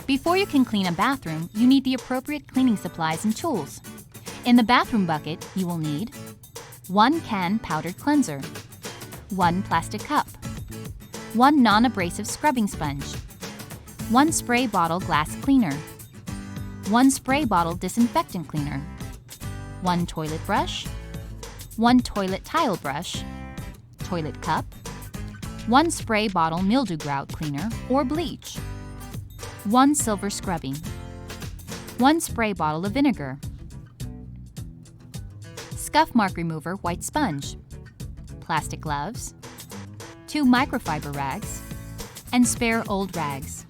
Before you can clean a bathroom, you need the appropriate cleaning supplies and tools. In the bathroom bucket, you will need 1 can powdered cleanser, 1 plastic cup, 1 non-abrasive scrubbing sponge, 1 spray bottle glass cleaner, 1 spray bottle disinfectant cleaner, 1 toilet brush, 1 toilet tile brush, toilet cup, 1 spray bottle mildew grout cleaner or bleach, 1 silver scrubbing, 1 spray bottle of vinegar, scuff mark remover white sponge, plastic gloves, 2 microfiber rags, and spare old rags.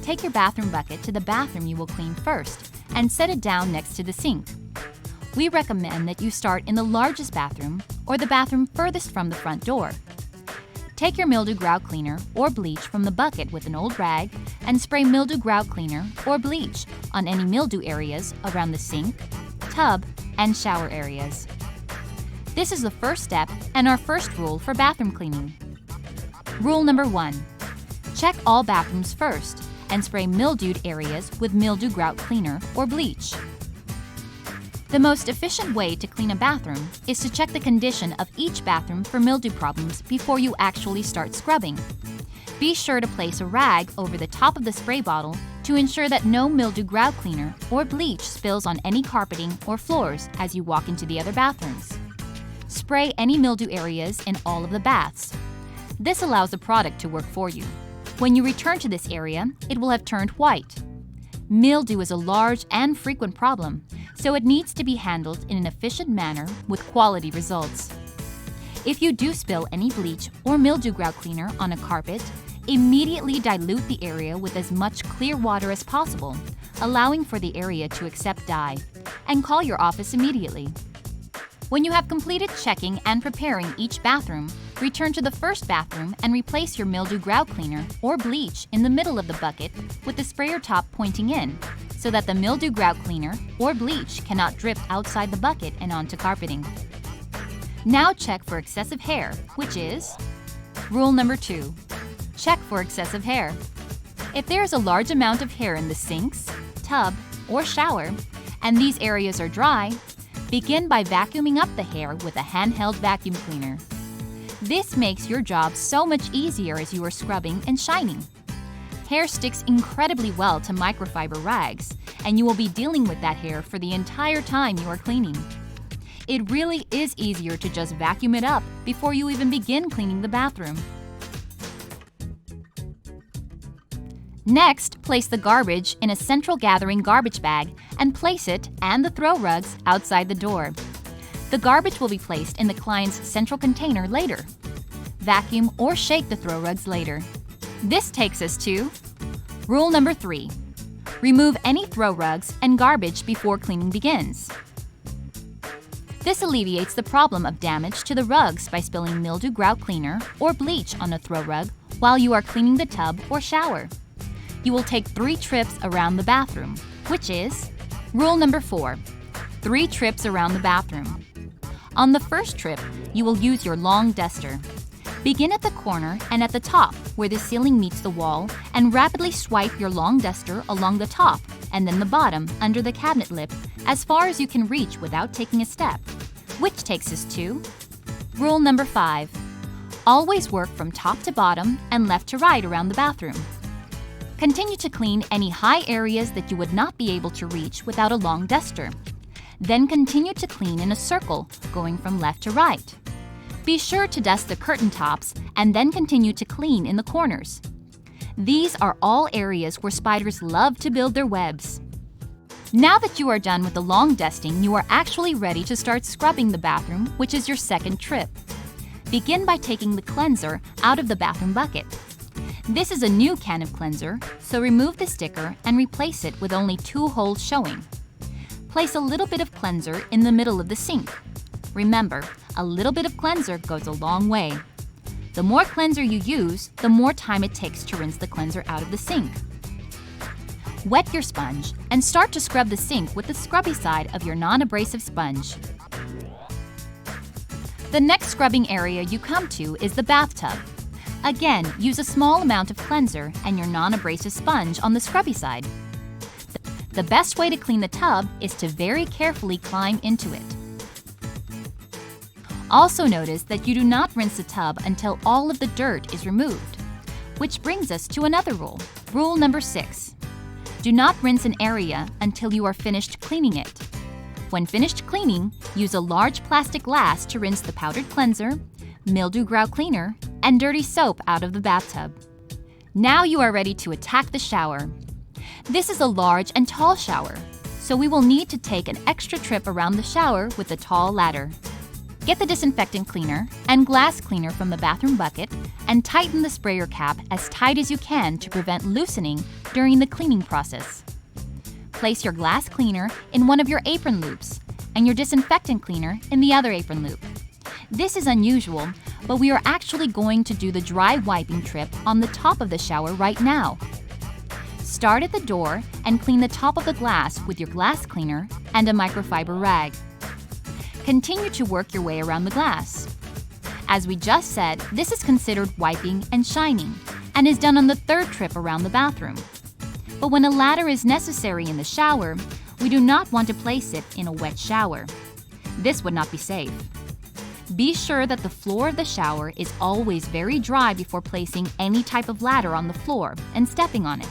Take your bathroom bucket to the bathroom you will clean first and set it down next to the sink. We recommend that you start in the largest bathroom or the bathroom furthest from the front door. Take your mildew grout cleaner or bleach from the bucket with an old rag and spray mildew grout cleaner or bleach on any mildew areas around the sink, tub, and shower areas. This is the first step and our first rule for bathroom cleaning. Rule number 1. Check all bathrooms first and spray mildewed areas with mildew grout cleaner or bleach. The most efficient way to clean a bathroom is to check the condition of each bathroom for mildew problems before you actually start scrubbing. Be sure to place a rag over the top of the spray bottle to ensure that no mildew grout cleaner or bleach spills on any carpeting or floors as you walk into the other bathrooms. Spray any mildew areas in all of the baths. This allows the product to work for you. When you return to this area, it will have turned white. Mildew is a large and frequent problem, so it needs to be handled in an efficient manner with quality results. If you do spill any bleach or mildew grout cleaner on a carpet, immediately dilute the area with as much clear water as possible, allowing for the area to accept dye, and call your office immediately. When you have completed checking and preparing each bathroom, return to the first bathroom and replace your mildew grout cleaner or bleach in the middle of the bucket with the sprayer top pointing in, so that the mildew grout cleaner or bleach cannot drip outside the bucket and onto carpeting. Now check for excessive hair, which is rule number 2. Check for excessive hair. If there is a large amount of hair in the sinks, tub, or shower, and these areas are dry, begin by vacuuming up the hair with a handheld vacuum cleaner. This makes your job so much easier as you are scrubbing and shining. Hair sticks incredibly well to microfiber rags, and you will be dealing with that hair for the entire time you are cleaning. It really is easier to just vacuum it up before you even begin cleaning the bathroom. Next, place the garbage in a central gathering garbage bag and place it and the throw rugs outside the door. The garbage will be placed in the client's central container later. Vacuum or shake the throw rugs later. This takes us to rule number 3. Remove any throw rugs and garbage before cleaning begins. This alleviates the problem of damage to the rugs by spilling mildew grout cleaner or bleach on a throw rug while you are cleaning the tub or shower. You will take 3 trips around the bathroom, which is rule number 4. 3 trips around the bathroom. On the first trip, you will use your long duster. Begin at the corner and at the top where the ceiling meets the wall and rapidly swipe your long duster along the top and then the bottom under the cabinet lip as far as you can reach without taking a step, which takes us to rule number 5. Always work from top to bottom and left to right around the bathroom. Continue to clean any high areas that you would not be able to reach without a long duster. Then continue to clean in a circle, going from left to right. Be sure to dust the curtain tops and then continue to clean in the corners. These are all areas where spiders love to build their webs. Now that you are done with the long dusting, you are actually ready to start scrubbing the bathroom, which is your second trip. Begin by taking the cleanser out of the bathroom bucket. This is a new can of cleanser, so remove the sticker and replace it with only 2 holes showing. Place a little bit of cleanser in the middle of the sink. Remember, a little bit of cleanser goes a long way. The more cleanser you use, the more time it takes to rinse the cleanser out of the sink. Wet your sponge and start to scrub the sink with the scrubby side of your non-abrasive sponge. The next scrubbing area you come to is the bathtub. Again, use a small amount of cleanser and your non-abrasive sponge on the scrubby side. The best way to clean the tub is to very carefully climb into it. Also notice that you do not rinse the tub until all of the dirt is removed. Which brings us to another rule. Rule number 6. Do not rinse an area until you are finished cleaning it. When finished cleaning, use a large plastic glass to rinse the powdered cleanser, mildew grout cleaner, and dirty soap out of the bathtub. Now you are ready to attack the shower. This is a large and tall shower, so we will need to take an extra trip around the shower with a tall ladder. Get the disinfectant cleaner and glass cleaner from the bathroom bucket and tighten the sprayer cap as tight as you can to prevent loosening during the cleaning process. Place your glass cleaner in one of your apron loops and your disinfectant cleaner in the other apron loop. This is unusual, but we are actually going to do the dry wiping trip on the top of the shower right now. Start at the door and clean the top of the glass with your glass cleaner and a microfiber rag. Continue to work your way around the glass. As we just said, this is considered wiping and shining and is done on the third trip around the bathroom. But when a ladder is necessary in the shower, we do not want to place it in a wet shower. This would not be safe. Be sure that the floor of the shower is always very dry before placing any type of ladder on the floor and stepping on it.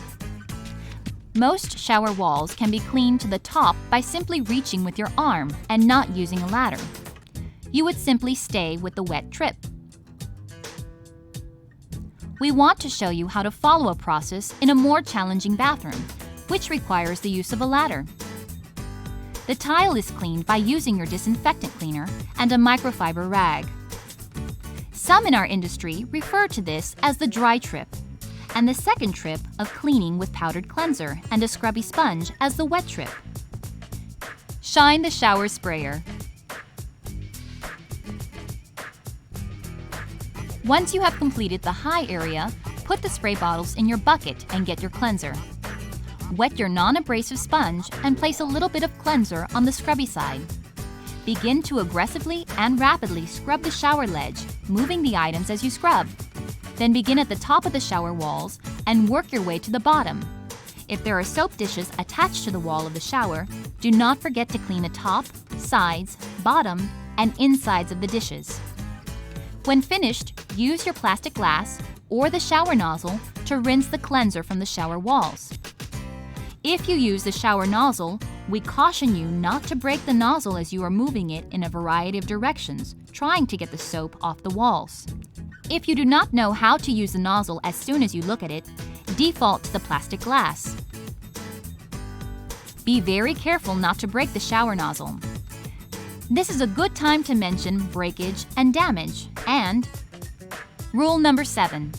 Most shower walls can be cleaned to the top by simply reaching with your arm and not using a ladder. You would simply stay with the wet trip. We want to show you how to follow a process in a more challenging bathroom, which requires the use of a ladder. The tile is cleaned by using your disinfectant cleaner and a microfiber rag. Some in our industry refer to this as the dry trip, and the second trip of cleaning with powdered cleanser and a scrubby sponge as the wet trip. Shine the shower sprayer. Once you have completed the high area, put the spray bottles in your bucket and get your cleanser. Wet your non-abrasive sponge and place a little bit of cleanser on the scrubby side. Begin to aggressively and rapidly scrub the shower ledge, moving the items as you scrub. Then begin at the top of the shower walls and work your way to the bottom. If there are soap dishes attached to the wall of the shower, do not forget to clean the top, sides, bottom, and insides of the dishes. When finished, use your plastic glass or the shower nozzle to rinse the cleanser from the shower walls. If you use the shower nozzle, we caution you not to break the nozzle as you are moving it in a variety of directions, trying to get the soap off the walls. If you do not know how to use the nozzle as soon as you look at it, default to the plastic glass. Be very careful not to break the shower nozzle. This is a good time to mention breakage and damage. And rule number 7.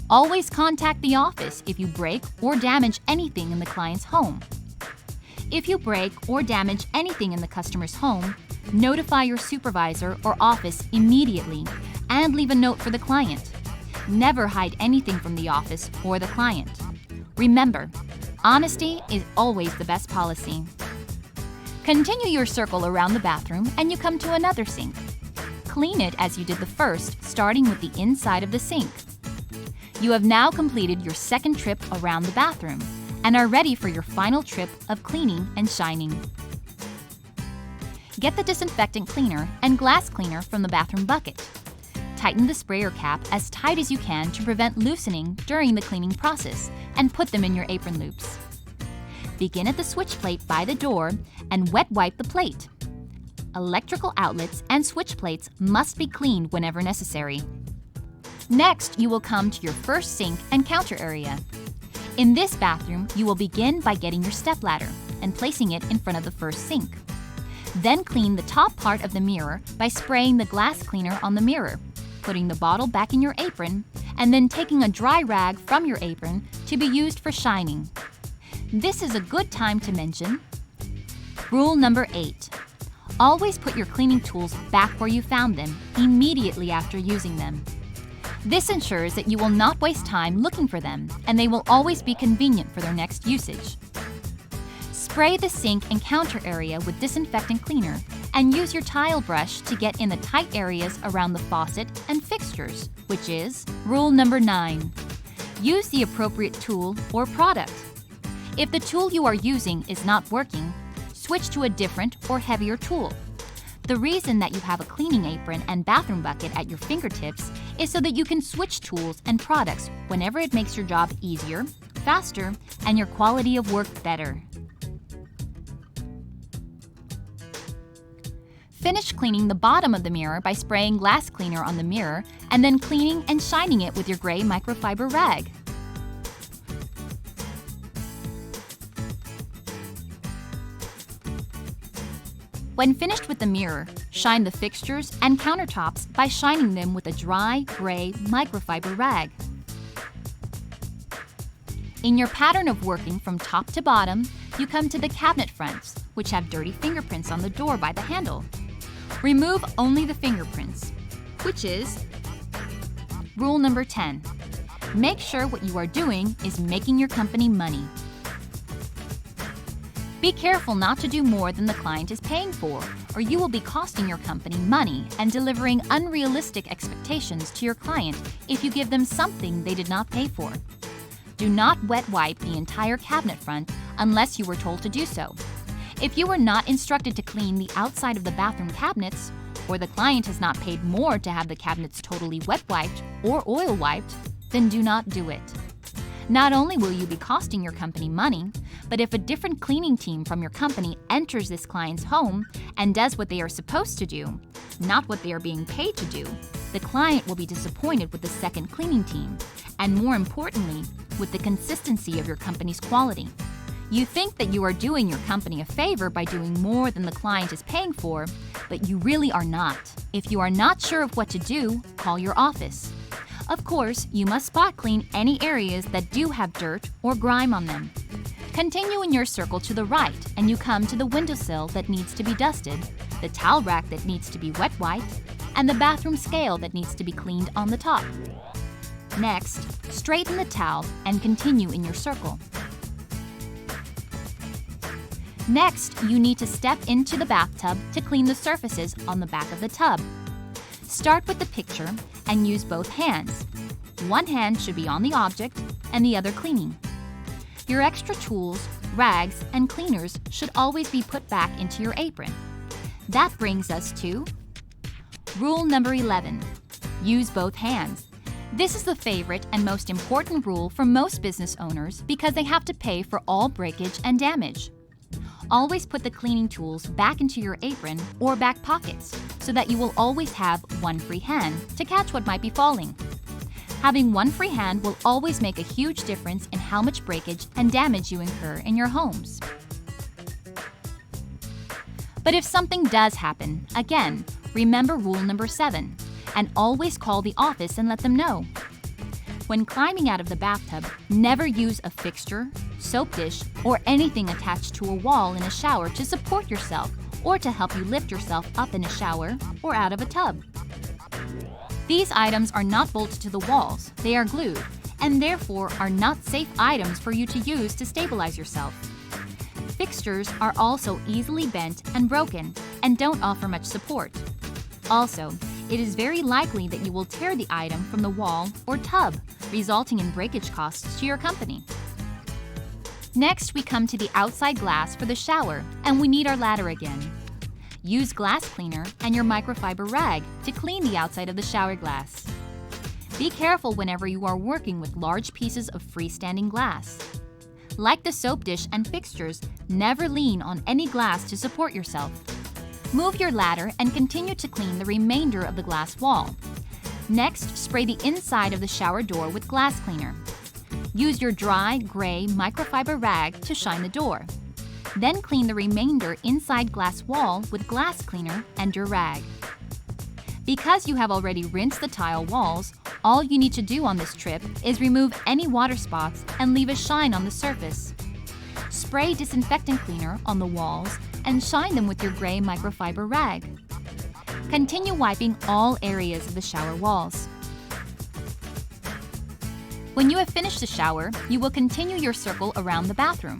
Always contact the office if you break or damage anything in the client's home. If you break or damage anything in the customer's home, notify your supervisor or office immediately and leave a note for the client. Never hide anything from the office or the client. Remember, honesty is always the best policy. Continue your circle around the bathroom and you come to another sink. Clean it as you did the first, starting with the inside of the sink. You have now completed your second trip around the bathroom and are ready for your final trip of cleaning and shining. Get the disinfectant cleaner and glass cleaner from the bathroom bucket. Tighten the sprayer cap as tight as you can to prevent loosening during the cleaning process and put them in your apron loops. Begin at the switch plate by the door and wet wipe the plate. Electrical outlets and switch plates must be cleaned whenever necessary. Next, you will come to your first sink and counter area. In this bathroom, you will begin by getting your stepladder and placing it in front of the first sink. Then clean the top part of the mirror by spraying the glass cleaner on the mirror, putting the bottle back in your apron, and then taking a dry rag from your apron to be used for shining. This is a good time to mention rule number 8. Always put your cleaning tools back where you found them immediately after using them. This ensures that you will not waste time looking for them, and they will always be convenient for their next usage. Spray the sink and counter area with disinfectant cleaner And use your tile brush to get in the tight areas around the faucet and fixtures, which is rule number 9. Use the appropriate tool or product. If the tool you are using is not working, switch to a different or heavier tool. The reason that you have a cleaning apron and bathroom bucket at your fingertips is so that you can switch tools and products whenever it makes your job easier, faster, and your quality of work better. Finish cleaning the bottom of the mirror by spraying glass cleaner on the mirror and then cleaning and shining it with your gray microfiber rag. When finished with the mirror, shine the fixtures and countertops by shining them with a dry, gray microfiber rag. In your pattern of working from top to bottom, you come to the cabinet fronts, which have dirty fingerprints on the door by the handle. Remove only the fingerprints, which is rule number 10. Make sure what you are doing is making your company money. Be careful not to do more than the client is paying for, or you will be costing your company money and delivering unrealistic expectations to your client if you give them something they did not pay for. Do not wet wipe the entire cabinet front unless you were told to do so. If you were not instructed to clean the outside of the bathroom cabinets, or the client has not paid more to have the cabinets totally wet wiped or oil wiped, then do not do it. Not only will you be costing your company money, but if a different cleaning team from your company enters this client's home and does what they are supposed to do, not what they are being paid to do, the client will be disappointed with the second cleaning team, and more importantly, with the consistency of your company's quality. You think that you are doing your company a favor by doing more than the client is paying for, but you really are not. If you are not sure of what to do, call your office. Of course, you must spot clean any areas that do have dirt or grime on them. Continue in your circle to the right and you come to the windowsill that needs to be dusted, the towel rack that needs to be wet wiped, and the bathroom scale that needs to be cleaned on the top. Next, straighten the towel and continue in your circle. Next, you need to step into the bathtub to clean the surfaces on the back of the tub. Start with the picture and use both hands. One hand should be on the object and the other cleaning. Your extra tools, rags, and cleaners should always be put back into your apron. That brings us to rule number 11. Use both hands. This is the favorite and most important rule for most business owners because they have to pay for all breakage and damage. Always put the cleaning tools back into your apron or back pockets so that you will always have one free hand to catch what might be falling. Having one free hand will always make a huge difference in how much breakage and damage you incur in your homes. But if something does happen, again, remember rule number 7 and always call the office and let them know. When climbing out of the bathtub, never use a fixture, soap dish, or anything attached to a wall in a shower to support yourself or to help you lift yourself up in a shower or out of a tub. These items are not bolted to the walls, they are glued, and therefore are not safe items for you to use to stabilize yourself. Fixtures are also easily bent and broken and don't offer much support. Also, it is very likely that you will tear the item from the wall or tub, resulting in breakage costs to your company. Next, we come to the outside glass for the shower, and we need our ladder again. Use glass cleaner and your microfiber rag to clean the outside of the shower glass. Be careful whenever you are working with large pieces of freestanding glass. Like the soap dish and fixtures, never lean on any glass to support yourself. Move your ladder and continue to clean the remainder of the glass wall. Next, spray the inside of the shower door with glass cleaner. Use your dry, gray microfiber rag to shine the door. Then clean the remainder inside glass wall with glass cleaner and your rag. Because you have already rinsed the tile walls, all you need to do on this trip is remove any water spots and leave a shine on the surface. Spray disinfectant cleaner on the walls and shine them with your gray microfiber rag. Continue wiping all areas of the shower walls. When you have finished the shower, you will continue your circle around the bathroom.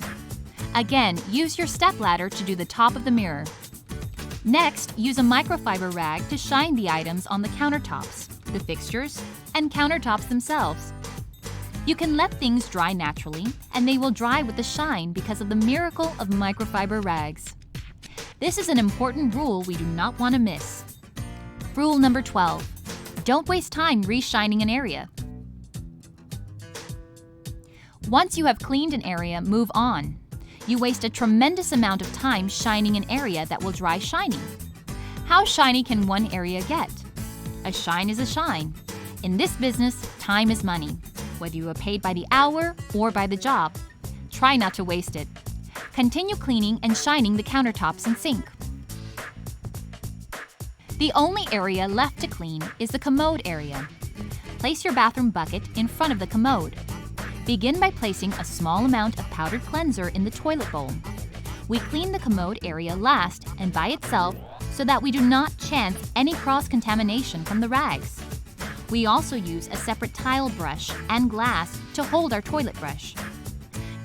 Again, use your stepladder to do the top of the mirror. Next, use a microfiber rag to shine the items on the countertops, the fixtures, and countertops themselves. You can let things dry naturally, and they will dry with the shine because of the miracle of microfiber rags. This is an important rule we do not want to miss. Rule number 12. Don't waste time re-shining an area. Once you have cleaned an area, move on. You waste a tremendous amount of time shining an area that will dry shiny. How shiny can one area get? A shine is a shine. In this business, time is money, whether you are paid by the hour or by the job. Try not to waste it. Continue cleaning and shining the countertops and sink. The only area left to clean is the commode area. Place your bathroom bucket in front of the commode. Begin by placing a small amount of powdered cleanser in the toilet bowl. We clean the commode area last and by itself so that we do not chance any cross-contamination from the rags. We also use a separate tile brush and glass to hold our toilet brush.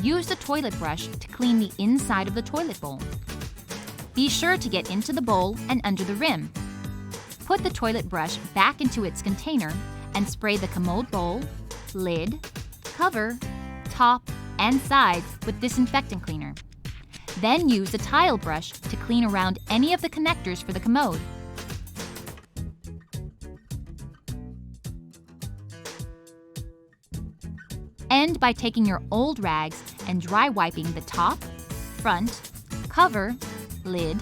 Use the toilet brush to clean the inside of the toilet bowl. Be sure to get into the bowl and under the rim. Put the toilet brush back into its container and spray the commode bowl, lid, cover, top, and sides with disinfectant cleaner. Then use a tile brush to clean around any of the connectors for the commode. End by taking your old rags and dry wiping the top, front, cover, lid,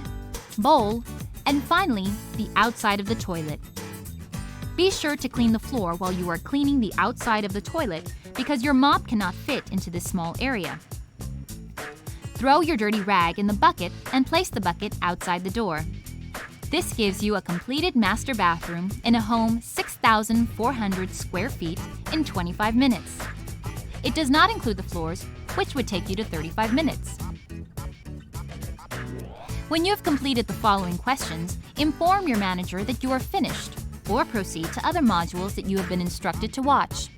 bowl, and finally, the outside of the toilet. Be sure to clean the floor while you are cleaning the outside of the toilet because your mop cannot fit into this small area. Throw your dirty rag in the bucket and place the bucket outside the door. This gives you a completed master bathroom in a home 6,400 square feet in 25 minutes. It does not include the floors, which would take you to 35 minutes. When you have completed the following questions, inform your manager that you are finished, or proceed to other modules that you have been instructed to watch.